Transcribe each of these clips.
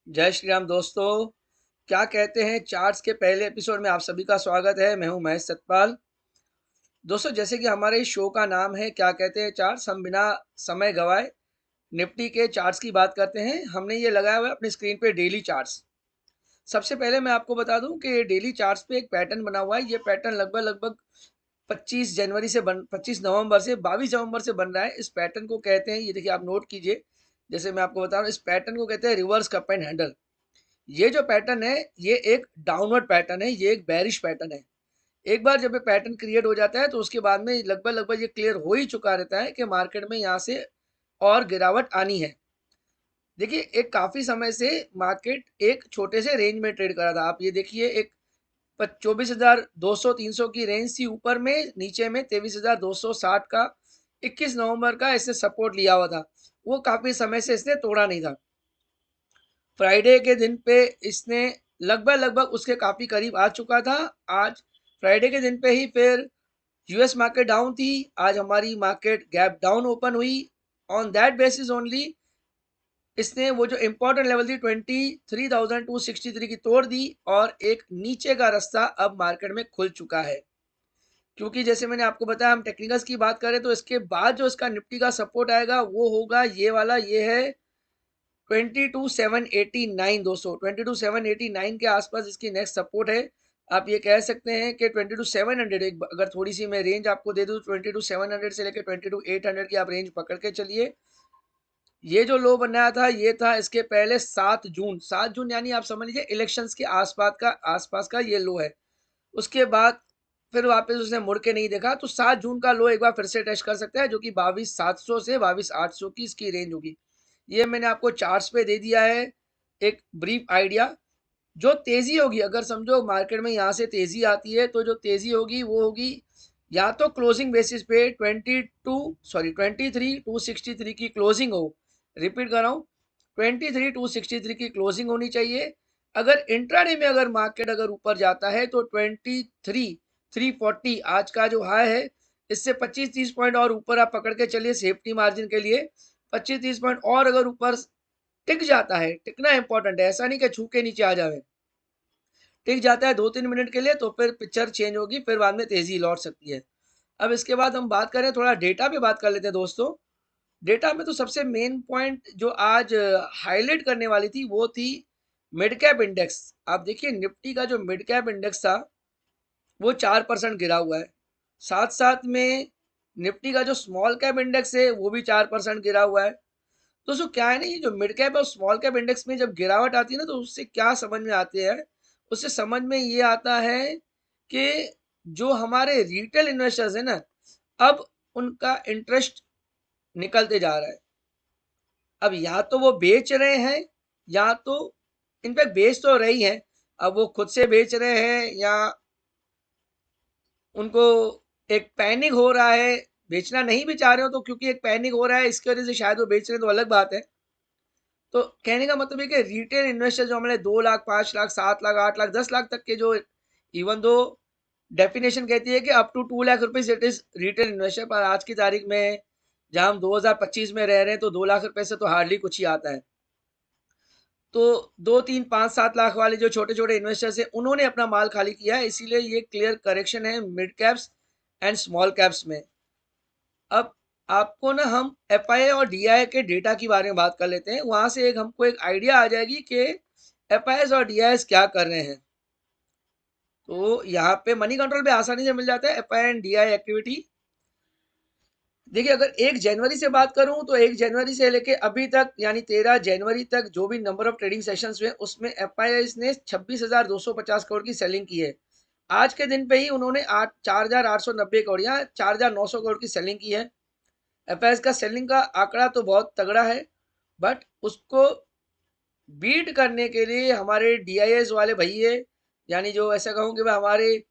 जय श्री राम दोस्तों। क्या कहते हैं चार्ट्स के पहले एपिसोड में आप सभी का स्वागत है। मैं हूं महेश सतपाल। दोस्तों, जैसे कि हमारे इस शो का नाम है क्या कहते हैं चार्ट्स, हम बिना समय गवाए निफ्टी के चार्ट्स की बात करते हैं। हमने ये लगाया हुआ है अपनी स्क्रीन पे डेली चार्ट्स। सबसे पहले मैं आपको बता दूं कि डेली चार्ट्स पे एक पैटर्न बना हुआ है। ये पैटर्न लगभग लगभग 25 नवंबर से 22 नवंबर से बन रहा है। इस पैटर्न को कहते हैं, ये देखिए आप नोट कीजिए, जैसे मैं आपको बता रहा हूँ, इस पैटर्न को कहते हैं रिवर्स कप एंड हैंडल। ये जो पैटर्न है ये एक डाउनवर्ड पैटर्न है, ये एक बेरिश पैटर्न है। एक बार जब ये पैटर्न क्रिएट हो जाता है तो उसके बाद में लगभग लगभग ये क्लियर हो ही चुका रहता है कि मार्केट में यहाँ से और गिरावट आनी है। देखिए, एक काफी समय से मार्केट एक छोटे से रेंज में ट्रेड कर रहा था। आप ये देखिए, एक 24,200-300 की रेंज थी ऊपर में, नीचे में 23,260 का 21 नवंबर का इसने सपोर्ट लिया हुआ था। वो काफी समय से इसने तोड़ा नहीं था। फ्राइडे के दिन पे इसने लगभग लगभग उसके काफी करीब आ चुका था। आज फ्राइडे के दिन पे ही फिर यूएस मार्केट डाउन थी, आज हमारी मार्केट गैप डाउन ओपन हुई। ऑन दैट बेसिस ओनली इसने वो जो इंपॉर्टेंट लेवल थी 23,263 की तोड़ दी और एक नीचे का रास्ता अब मार्केट में खुल चुका है। क्योंकि जैसे मैंने आपको बताया, हम टेक्निकल्स की बात करें तो इसके बाद जो इसका निफ्टी का सपोर्ट आएगा वो होगा ये वाला, ये है 22,789। दोस्तों, 22,789 के आसपास इसकी नेक्स्ट सपोर्ट है। आप ये कह सकते हैं कि 22,700, एक अगर थोड़ी सी मैं रेंज आपको दे दूं, 22,700 से लेकर 22,800 की आप रेंज पकड़ के चलिए। ये जो लो बनाया था ये था इसके पहले 7 जून यानी आप समझ लीजिए इलेक्शंस के आसपास का ये लो है। उसके बाद फिर वापस उसने मुड़ के नहीं देखा, तो 7 जून का लो एक बार फिर से टेस्ट कर सकता है, जो कि 22,700 से 22,800 की इसकी रेंज होगी। ये मैंने आपको चार्ट्स पे दे दिया है एक ब्रीफ आइडिया। जो तेजी होगी, अगर समझो मार्केट में यहाँ से तेजी आती है तो जो तेजी होगी वो होगी या तो क्लोजिंग बेसिस पे 23,263 की क्लोजिंग हो। रिपीट कर रहा हूँ, 23,263 की क्लोजिंग होनी चाहिए। अगर इंट्राडे में अगर मार्केट अगर ऊपर जाता है तो 23,340 आज का जो हाई है, इससे 25-30 पॉइंट और ऊपर आप पकड़ के चलिए सेफ्टी मार्जिन के लिए। 25-30 पॉइंट और अगर ऊपर टिक जाता है, टिकना इंपॉर्टेंट है, ऐसा नहीं कि छू के नीचे आ जाए। टिक जाता है 2-3 मिनट के लिए तो फिर पिक्चर चेंज होगी, फिर बाद में तेजी लौट सकती है। अब इसके बाद हम बात करें, थोड़ा डेटा पे बात कर लेते हैं दोस्तों। डेटा में तो सबसे मेन पॉइंट जो आज हाईलाइट करने वाली थी वो थी मिड कैप इंडेक्स। आप देखिए, निफ्टी का जो मिड कैप इंडेक्स था वो 4% गिरा हुआ है। साथ साथ में निफ्टी का जो स्मॉल कैप इंडेक्स है वो भी 4% गिरा हुआ है। दोस्तों, क्या है ना, ये जो मिड कैप और स्मॉल कैप इंडेक्स में जब गिरावट आती है ना, तो उससे क्या समझ में आती है, उससे समझ में ये आता है कि जो हमारे रिटेल इन्वेस्टर्स है ना, अब उनका इंटरेस्ट निकलते जा रहा है। अब या तो वो बेच रहे हैं, या तो इनफैक्ट बेच तो रही हैं। अब वो खुद से बेच रहे हैं या उनको एक पैनिक हो रहा है, बेचना नहीं भी चाह रहे हो तो क्योंकि एक पैनिक हो रहा है इसकी वजह से शायद वो बेच रहे हैं, तो अलग बात है। तो कहने का मतलब है कि रिटेल इन्वेस्टर जो हमारे 2 लाख, 5 लाख, 7 लाख, 8 लाख, 10 लाख तक के, जो इवन दो डेफिनेशन कहती है कि up to 2 lakh rupees it is retail investor, पर आज की तारीख में जहां हम 2025 में रह रहे हैं तो 2 लाख रुपए से तो हार्डली कुछ ही आता है। तो 2, 3, 5, 7 लाख वाले जो छोटे छोटे इन्वेस्टर्स हैं उन्होंने अपना माल खाली किया है, इसीलिए ये क्लियर करेक्शन है mid caps and small caps में। अब आपको ना हम एफआईआई और डीआईआई के डेटा के बारे में बात कर लेते हैं, वहां से एक हमको एक आइडिया आ जाएगी कि एफआईआई और डीआईआई क्या कर रहे हैं। तो यहाँ पे मनी कंट्रोल पे आसानी से मिल जाता है एफआईआई एंड डीआईआई एक्टिविटी। देखिए, अगर 1 जनवरी से बात करूं तो 1 जनवरी से लेके अभी तक यानी 13 जनवरी तक जो भी नंबर ऑफ ट्रेडिंग सेशंस हुए उसमें एफआईआई ने 26,250 करोड़ की सेलिंग की है। आज के दिन पे ही उन्होंने 4,890 करोड़ या 4,900 करोड़ की सेलिंग की है। एफआईआई का सेलिंग का आंकड़ा तो बहुत तगड़ा है, बट उसको बीट करने के लिए हमारे डीआईएस वाले भैये, यानी जो ऐसा कहूँ कि हमारे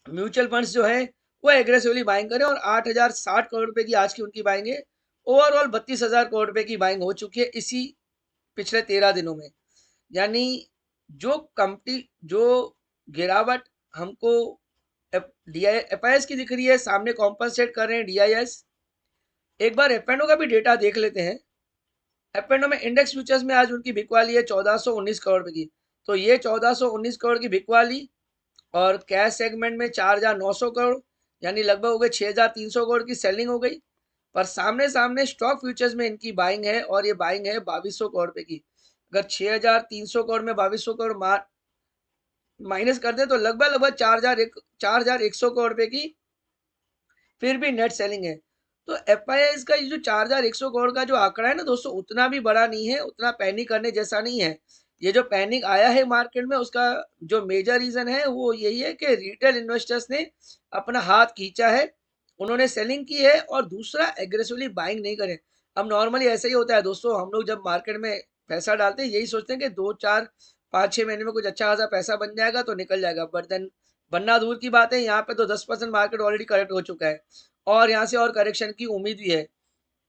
म्यूचुअल फंड्स जो है वो एग्रेसिवली बाइंग करें, और 8,060 करोड़ रुपए की आज की उनकी बाइंग है। ओवरऑल 32,000 करोड़ रुपए की बाइंग हो चुकी है इसी पिछले 13 दिनों में। यानी जो कंपनी जो गिरावट हमको एफआईएस की दिख रही है, सामने कॉम्पनसेट कर रहे हैं डीआईएस। एक बार एफ एंड ओ का भी डेटा देख लेते हैं। F&O में इंडेक्स फ्यूचर्स में आज उनकी बिकवाली है 1419 करोड़ रुपए की। तो ये 1419 करोड़ की बिकवाली और कैश सेगमेंट में 4900 करोड़ यानी लगभग हो गए 6300 करोड़ की सेलिंग हो गई। पर सामने सामने स्टॉक फ्यूचर्स में इनकी बाइंग है और ये बाइंग है 2200 करोड़ रुपए की। अगर 6300 करोड़ में 2200 करोड़ माइनस कर दे तो लगभग 4100 करोड़ रुपए की फिर भी नेट सेलिंग है। तो एफआईआई का ये जो 4100 करोड़ का जो आंकड़ा है ना दोस्तों, उतना भी बड़ा नहीं है, उतना पैनिक करने जैसा नहीं है। ये जो पैनिक आया है मार्केट में, उसका जो मेजर रीजन है वो यही है कि रिटेल इन्वेस्टर्स ने अपना हाथ खींचा है, उन्होंने सेलिंग की है और दूसरा एग्रेसिवली बाइंग नहीं करे। अब नॉर्मली ऐसा ही होता है दोस्तों, हम लोग जब मार्केट में पैसा डालते हैं यही सोचते हैं कि 2 4 5 6 महीने में कुछ अच्छा खासा पैसा बन जाएगा तो निकल जाएगा, बट देन बनना दूर की बात है, यहाँ पे तो 10% मार्केट ऑलरेडी करेक्ट हो चुका है और यहाँ से और करेक्शन की उम्मीद भी है।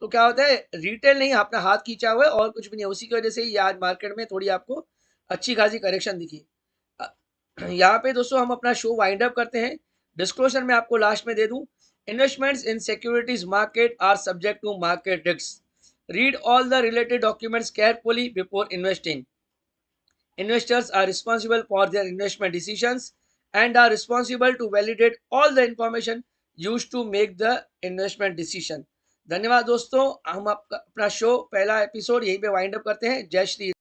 तो क्या होता है, रिटेल नहीं अपना हाथ खींचा हुआ है और कुछ भी नहीं, उसी की वजह से ही आज मार्केट में थोड़ी आपको अच्छी खासी करेक्शन दिखी। यहाँ पे दोस्तों हम अपना शो वाइंड अप करते हैं। डिस्क्लोजर में आपको लास्ट में दे दूं, investments in securities market are subject to market risk, read all the related documents carefully before investing. Investors are responsible for their investment decisions and are responsible to validate all the information used to make the investment decision. धन्यवाद दोस्तों, हम अपना show पहला episode यहीं पे wind up करते हैं। जय श्री